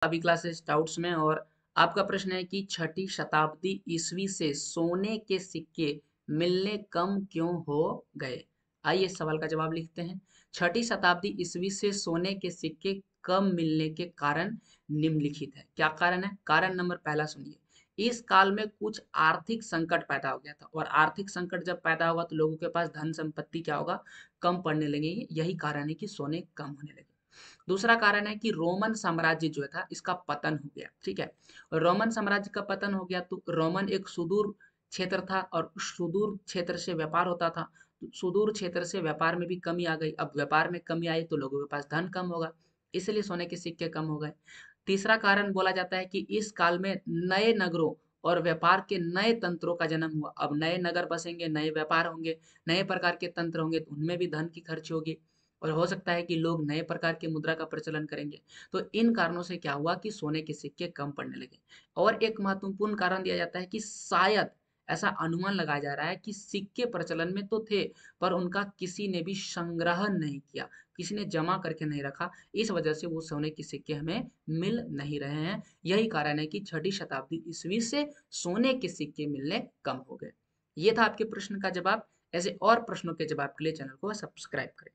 अभी classes doubts में। और आपका प्रश्न है कि छठी शताब्दी ईस्वी से सोने के सिक्के मिलने कम क्यों हो गए। आइए इस सवाल का जवाब लिखते हैं। छठी शताब्दी ईस्वी से सोने के सिक्के कम मिलने के कारण निम्नलिखित है। क्या कारण है? कारण नंबर पहला सुनिए। इस काल में कुछ आर्थिक संकट पैदा हो गया था, और आर्थिक संकट जब पैदा होगा तो लोगों के पास धन संपत्ति क्या होगा? कम पड़ने लगेगी। यही कारण है कि सोने कम होने लगे। दूसरा कारण है कि रोमन साम्राज्य जो था इसका पतन हो गया। ठीक है, रोमन साम्राज्य का पतन हो गया तो रोमन एक सुदूर क्षेत्र था, और सुदूर क्षेत्र से व्यापार होता था। तो सुदूर क्षेत्र से व्यापार में भी कमी आ गई। अब व्यापार में कमी आई तो लोगों के पास धन कम होगा, इसलिए सोने के सिक्के कम हो गए। तीसरा कारण बोला जाता है कि इस काल में नए नगरों और व्यापार के नए तंत्रों का जन्म हुआ। अब नए नगर बसेंगे, नए व्यापार होंगे, नए प्रकार के तंत्र होंगे, तो उनमें भी धन की खर्च होगी, और हो सकता है कि लोग नए प्रकार की मुद्रा का प्रचलन करेंगे। तो इन कारणों से क्या हुआ कि सोने के सिक्के कम पड़ने लगे। और एक महत्वपूर्ण कारण दिया जाता है कि शायद ऐसा अनुमान लगाया जा रहा है कि सिक्के प्रचलन में तो थे, पर उनका किसी ने भी संग्रह नहीं किया, किसी ने जमा करके नहीं रखा। इस वजह से वो सोने के सिक्के हमें मिल नहीं रहे हैं। यही कारण है कि छठी शताब्दी ईस्वी से सोने के सिक्के मिलने कम हो गए। ये था आपके प्रश्न का जवाब। ऐसे और प्रश्नों के जवाब के लिए चैनल को सब्सक्राइब करें।